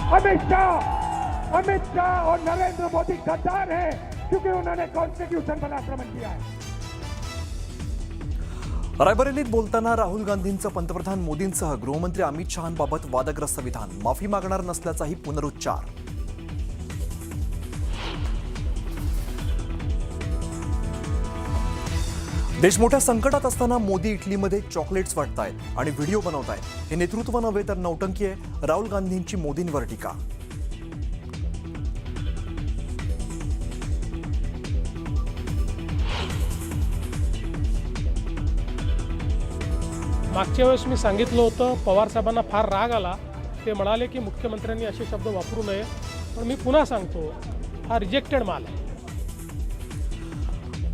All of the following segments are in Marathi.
अमित शाह और नरेंद्र मोदी गद्दार हैं क्योंकि उन्होंने कॉन्स्टिट्यूशन पर आक्रमण किया है। रायबरेलीत बोलताना राहुल गांधींचं पंतप्रधान मोदींसह गृहमंत्री अमित शहांबाबत वादग्रस्त विधान, माफी मागणार नसल्याचाही पुनरुच्चार। देश मोठ्या संकटात असताना मोदी इटलीमध्ये चॉकलेट्स वाटतायत आणि व्हिडिओ बनवतायत। हे नेतृत्व नव्हे तर नौटंकी आहे, राहुल गांधींची मोदींवर टीका। मागच्या वेळेस मी सांगितलं होतं, पवार साहेबांना फार राग आला। ते म्हणाले की मुख्यमंत्र्यांनी असे शब्द वापरू नये, पण मी पुन्हा सांगतो, हा रिजेक्टेड माल आहे।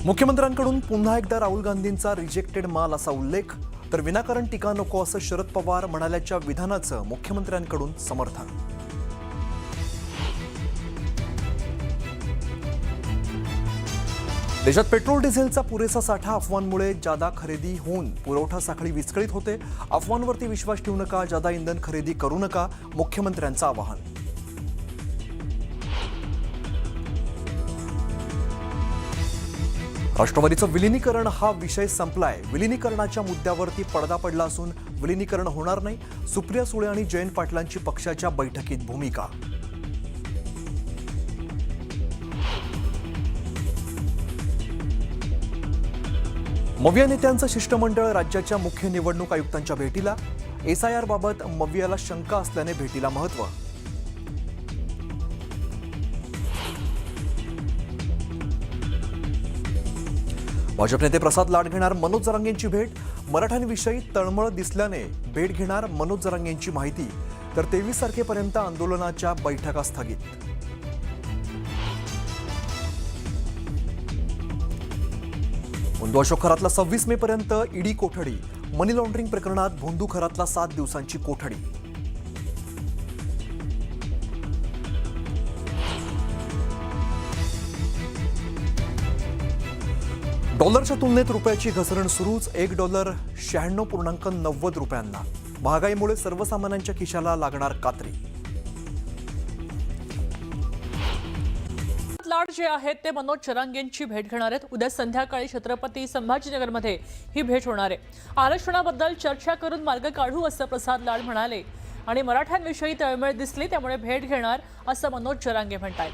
मुख्यमंत्र्यांकडून पुन्हा एकदा राहुल गांधींचा रिजेक्टेड माल असा उल्लेख, तर विनाकारण टीका नको असं शरद पवार म्हणाल्याच्या विधानाचं मुख्यमंत्र्यांकडून समर्थन। देशात पेट्रोल डिझेलचा पुरेसा साठा अफवांमुळे जादा खरेदी होऊन पुरवठा साखळी विस्कळीत होते। अफवांवरती विश्वास ठेवू नका, जादा इंधन खरेदी करू नका, मुख्यमंत्र्यांचं आवाहन। राष्ट्रवादीचं विलिनीकरण हा विषय संपलाय। विलिनीकरणाच्या मुद्द्यावरती पडदा पडला असून विलिनीकरण होणार नाही, सुप्रिया सुळे आणि जयंत पाटलांची पक्षाच्या बैठकीत भूमिका। मविया नेत्यांचं शिष्टमंडळ राज्याच्या मुख्य निवडणूक आयुक्तांच्या भेटीला। एसआयआर बाबत मवियाला शंका असल्याने भेटीला महत्त्व। भाजप नेते प्रसाद लाड घेणार मनोज जरांगेंची भेट। मराठ्यांविषयी तळमळ दिसल्याने भेट घेणार मनोज जरांगेंची माहिती, तर 23 तारखेपर्यंत आंदोलनाच्या बैठका स्थगित। भोंदू अशोक खरातला 26 मे पर्यंत ईडी कोठडी। मनी लॉन्ड्रिंग प्रकरणात भोंदू खरातला 7 दिवसांची कोठडी। डॉलरच्या तुलनेत रुपयाची घसरण सुरूच। $1 96.90 रुपयांना। महागाईमुळे सर्वसामान्यांच्या खिशाला लागणार कात्री। लाड जे आहेत ते मनोज जरांगेंची भेट घेणार आहेत। उद्या संध्याकाळी छत्रपती संभाजीनगरमध्ये ही भेट होणार आहे। आरक्षणाबद्दल चर्चा करून मार्ग काढू असं प्रसाद लाड म्हणाले आणि मराठ्यांविषयी तळमळ दिसली त्यामुळे भेट घेणार असं मनोज जरांगे म्हणतात।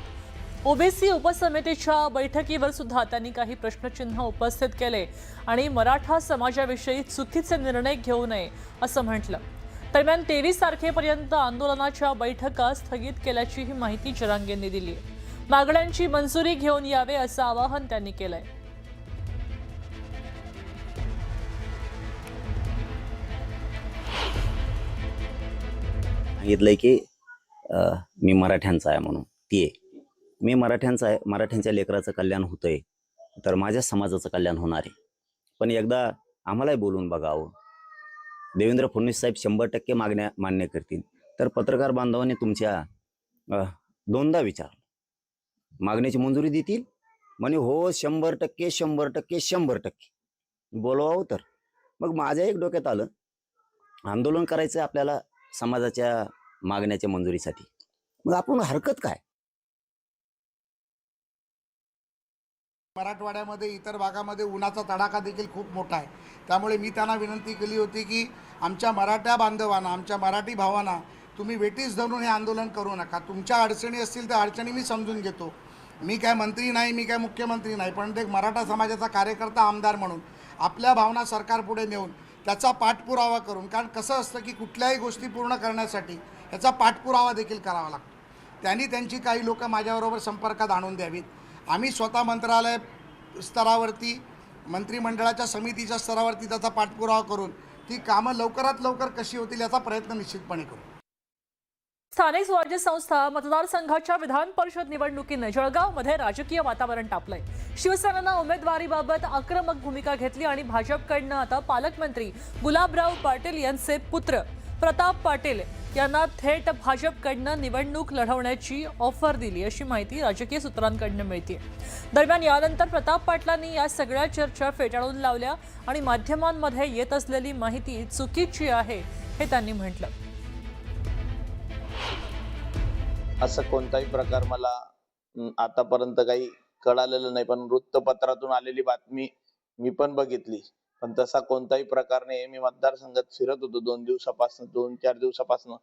ओबीसी उपसमितीच्या बैठकीवर सुद्धा त्यांनी काही प्रश्नचिन्ह उपस्थित केले आणि मराठा समाजाविषयी चुकीचे निर्णय घेऊ नये असं म्हटलं। दरम्यान 23 तारखेपर्यंत आंदोलनाच्या बैठका स्थगित केल्याची ही माहिती जरांगेंनी दिली आहे। मागण्यांची मंजुरी घेऊन यावे असं आवाहन त्यांनी केलंय। सांगितलंय की मी मराठ्यांचा आहे म्हणून, मी मराठ्यांचा आहे, मराठ्यांच्या लेकराचं कल्याण होतंय तर माझ्या समाजाचं कल्याण होणार आहे। पण एकदा आम्हालाही बोलून बघावं। देवेंद्र फडणवीस साहेब 100% मागण्या मान्य करतील, तर पत्रकार बांधवांनी तुमच्या दोनदा विचारलं, मागण्याची मंजुरी देतील? म्हणे हो 100%, 100%, 100% बोलवावं। तर मग माझ्या एक डोक्यात आलं, आंदोलन करायचं आपल्याला समाजाच्या मागण्याच्या मंजुरीसाठी, मग आपण हरकत काय? मराठवाड्यामध्ये इतर भागामध्ये उन्हाचा तडाखा देखील खूप मोठा आहे। त्यामुळे मी त्यांना विनंती केली होती की आमच्या मराठा बांधवांना, आमच्या मराठी भावांना तुम्ही वेटीस धरून हे आंदोलन करू नका। तुमच्या अडचणी असतील तर अडचणी मी समजून घेतो। मी काय मंत्री नाही, मी काय मुख्यमंत्री नाही, पण एक मराठा समाजाचा कार्यकर्ता आमदार म्हणून आपल्या भावना सरकारपुढे नेऊन त्याचा पाठपुरावा करून, कारण कसं असतं की कुठल्याही गोष्टी पूर्ण करण्यासाठी याचा पाठपुरावा देखील करावा लागतो। त्यांनी त्यांची काही लोक माझ्याबरोबर संपर्कात आणून द्यावीत। आम्ही स्वतः मंत्रालय स्तरावरती, मंत्रिमंडळाच्या समितीच्या स्तरावरती त्याचा पाठपुरावा करून ती कामं लवकरात लवकर कशी होतील याचा प्रयत्न निश्चितपणे करू। स्थानिक स्वराज्य संस्था मतदारसंघाच्या विधान परिषद निवडणुकीने जळगावमध्ये राजकीय वातावरण तापलंय। शिवसेनेनं उमेदवारीबाबत आक्रमक भूमिका घेतली आणि भाजपकडनं आता पालकमंत्री गुलाबराव पाटील यांचे पुत्र प्रताप पाटील यांना थेट भाजपकडनं निवडणूक लढवण्याची ऑफर दिली अशी माहिती राजकीय सूत्रांकडून मिळते। दरम्यान यानंतर प्रताप पाटलांनी या सगळ्या चर्चा फेटाळून लावल्या आणि माध्यमांमध्ये येत असलेली माहिती चुकीची आहे हे त्यांनी म्हटलं। असं कोणताही प्रकार मला आतापर्यंत काही कळालेलं नाही, पण वृत्तपत्रातून आलेली बातमी मी पण बघितली, पण तसा कोणताही प्रकार नाही. मी मतदारसंघात फिरत होतो 2-4 दिवसापासून,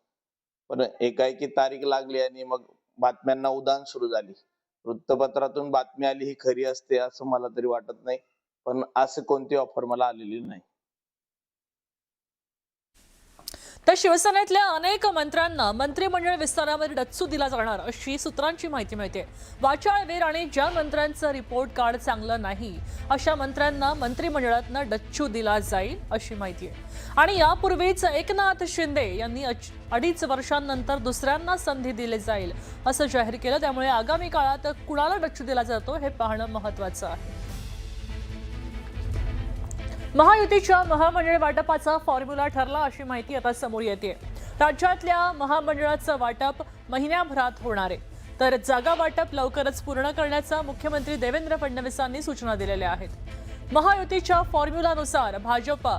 पण एकाएकी तारीख लागली आणि मग बातम्यांना उधाण सुरू झाली. वृत्तपत्रातून बातमी आली ही खरी असते असं मला तरी वाटत नाही, पण असं कोणती ऑफर मला आलेली नाही. तर शिवसेनेतल्या अनेक मंत्र्यांना मंत्रिमंडळ विस्तारावर डच्चू दिला जाणार अशी सूत्रांची माहिती मिळते. वाचाळवीर आणि ज्या मंत्र्यांचं रिपोर्ट कार्ड चांगलं नाही अशा मंत्र्यांना मंत्रिमंडळातनं डच्चू दिला जाईल अशी माहिती आहे. आणि यापूर्वीच एकनाथ शिंदे यांनी 2.5 वर्षांनंतर दुसऱ्यांना संधी दिली जाईल असं जाहीर केलं. त्यामुळे आगामी काळात कुणाला डच्चू दिला जातो हे पाहणं महत्त्वाचं आहे. महायुतीच्या महामंडळ वाटपाचा फॉर्म्युला ठरला अशी माहिती आता समोर येते. राज्यातल्या महामंडळाचं वाटप महिन्याभरात होणार आहे, तर जागा वाटप लवकरच पूर्ण करण्याचा मुख्यमंत्री देवेंद्र फडणवीसांनी सूचना दिलेल्या आहेत. महायुतीच्या फॉर्म्युलानुसार भाजपा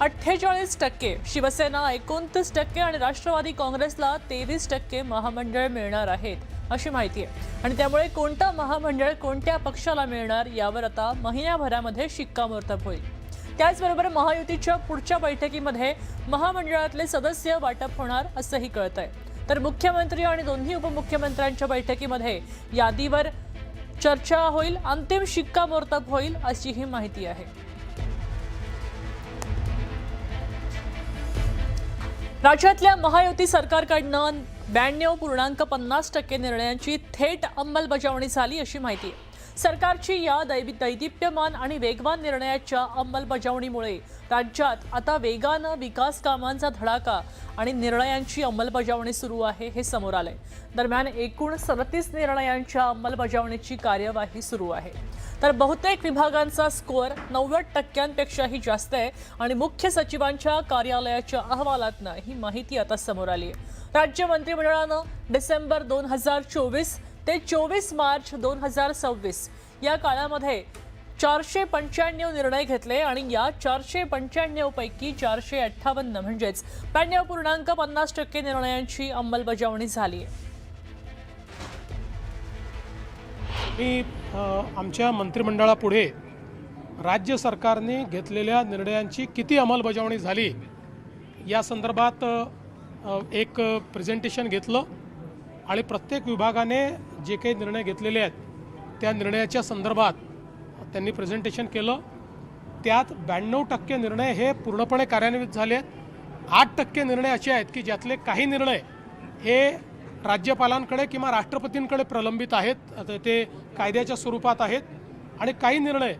48%, शिवसेना 29% आणि राष्ट्रवादी काँग्रेसला 23% महामंडळ मिळणार आहेत अशी माहिती आहे. आणि त्यामुळे कोणतं महामंडळ कोणत्या पक्षाला मिळणार यावर आता महिन्याभरामध्ये शिक्कामोर्तब होईल. त्याचबरोबर महायुतीच्या पुढच्या बैठकीमध्ये महामंडळातले सदस्य वाटप होणार असंही कळतंय. तर मुख्यमंत्री आणि दोन्ही उपमुख्यमंत्र्यांच्या बैठकीमध्ये यादीवर चर्चा होईल, अंतिम शिक्कामोर्तब होईल अशी ही माहिती आहे. राज्यातल्या महायुती सरकारकडनं 92.50% निर्णयांची थेट अंमलबजावणी झाली अशी माहिती आहे. सरकारची या दैदिप्यमान आणि वेगवान निर्णयाच्या अंमलबजावणीमुळे राज्यात आता वेगानं विकास कामांचा धडाका आणि निर्णयांची अंमलबजावणी सुरू आहे हे समोर आलंय. दरम्यान एकूण 37 निर्णयांच्या अंमलबजावणीची कार्यवाही सुरू आहे. तर बहुतेक विभागांचा स्कोअर 90%पेक्षाही जास्त आहे आणि मुख्य सचिवांच्या कार्यालयाच्या अहवालातनं ही माहिती आता समोर आली आहे. राज्य मंत्रिमंडळानं डिसेंबर 2024 ते 24 मार्च 2026 या काळामध्ये 495 निर्णय घेतले आणि या 495 पैकी 458 म्हणजेच 92.50% निर्णयांची अंमलबजावणी झाली आहे. मी आमच्या मंत्रिमंडळापुढे राज्य सरकारने घेतलेल्या निर्णयांची किती अंमलबजावणी झाली या संदर्भात एक प्रेझेंटेशन घेतलं आणि प्रत्येक विभागाने जे काही निर्णय घेतलेले आहेत त्या निर्णयाच्या संदर्भात त्यांनी प्रेझेंटेशन केलं. त्यात 92% निर्णय हे पूर्णपणे कार्यान्वित झाले आहेत. 8% निर्णय असे आहेत की ज्यातले काही निर्णय हे राज्यपालांकडे किंवा राष्ट्रपतींकडे प्रलंबित आहेत, ते कायद्याच्या स्वरूपात आहेत आणि काही निर्णय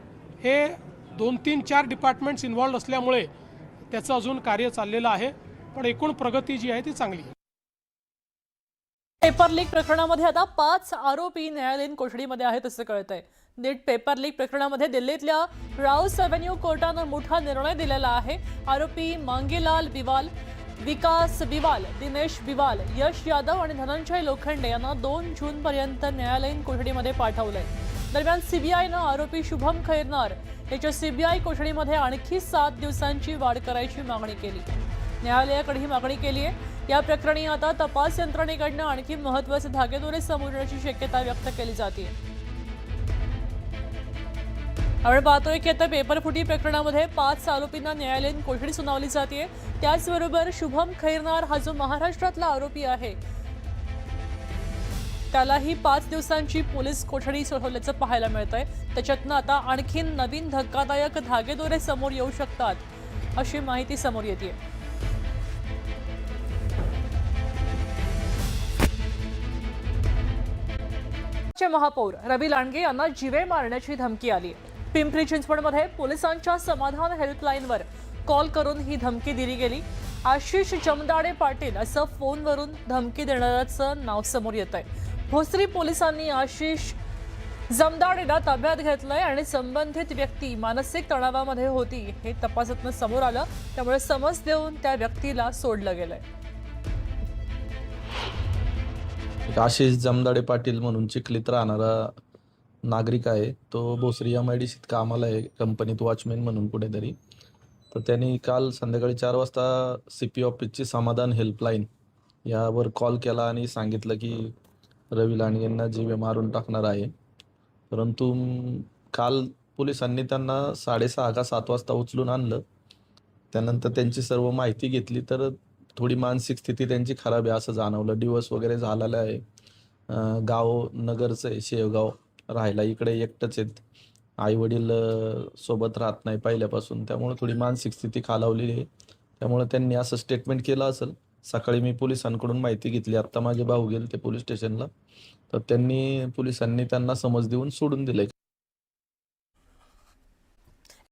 हे 2-3-4 डिपार्टमेंट्स इन्व्हॉल्ड असल्यामुळे त्याचं अजून कार्य चाललेलं आहे. पण एकूण प्रगती जी आहे ती चांगली आहे. पेपर लीक प्रकरणामध्ये आता 5 आरोपी न्यायालयीन कोठडीमध्ये आहेत असं कळतंय. नीट पेपर लीक प्रकरणामध्ये दिल्लीतल्या राऊस एव्हेन्यू कोर्टानं मोठा निर्णय दिलेला आहे. आरोपी मांगेलाल बिवाल, विकास बिवाल, दिनेश बिवाल, यश यादव आणि धनंजय लोखंडे यांना 2 जूनपर्यंत न्यायालयीन कोठडीमध्ये पाठवलंय. दरम्यान सीबीआयनं आरोपी शुभम खैरनार याच्या सीबीआय कोठडीमध्ये आणखी 7 दिवसांची वाढ करायची मागणी केली. न्यायालयाकडे ही मागणी केली आहे. या प्रकरणी आता तपास यंत्रणेकडनं आणखी महत्त्वाचे धागेदोरे समोर येण्याची शक्यता व्यक्त केली जाते. आपण पाहतोय की आता पेपरफुटी प्रकरणामध्ये 5 आरोपींना न्यायालयीन कोठडी सुनावली जाते. त्याचबरोबर शुभम खैरनार हा जो महाराष्ट्रातला आरोपी आहे त्यालाही 5 दिवसांची पोलीस कोठडी सोडवल्याचं पाहायला मिळतंय. त्याच्यातनं आता आणखी नवीन धक्कादायक धागेदोरे समोर येऊ शकतात अशी माहिती समोर येते. महापौर रवी लांडगे यांना जीवे मारण्याची धमकी आली. पिंपरी चिंचवडमध्ये पोलिसांच्या समाधान हेल्पलाईनवर कॉल करून ही धमकी दिली गेली. आशिष जमदाडे पाटील असं फोनवरून धमकी देणाऱ्याचं नाव समोर येत आहे. भोसरी पोलिसांनी आशिष जमदाडेला ताब्यात घेतलंय आणि संबंधित व्यक्ती मानसिक तणावामध्ये होती हे तपासातून समोर आलं. त्यामुळे समज देऊन त्या व्यक्तीला सोडलं गेलंय. आशिष जमदाडे पाटील म्हणून चिखलीत राहणारा नागरिक आहे. तो भोसरी MIDCत कामाला आहे, कंपनीत वॉचमॅन म्हणून कुठेतरी. तर त्यांनी काल संध्याकाळी 4 वाजता CP ऑफिसची समाधान हेल्पलाईन यावर कॉल केला आणि सांगितलं की रवी लांडगे यांना जीवे मारून टाकणार आहे. परंतु काल पोलिसांनी त्यांना 6:30 का 7 वाजता उचलून आणलं. त्यानंतर त्यांची सर्व माहिती घेतली तर थोडी मानसिक स्थिती त्यांची खराब आहे असं जाणवलं. डिवोर्स वगैरे झालेला आहे. गाव नगरचं आहे, शेवगाव. राहायला इकडे एकटंच आहेत. आई-वडील सोबत राहत नाही पहिल्यापासून. त्यामुळे थोडी मानसिक स्थिती खालावलेली आहे. त्यामुळे त्यांनी असं स्टेटमेंट केलं असेल. सकाळी मी पोलिसांकडून माहिती घेतली. आत्ता माझे भाऊ गेले ते पोलीस स्टेशनला. तर पोलिसांनी त्यांना समज देऊन सोडून दिलंय.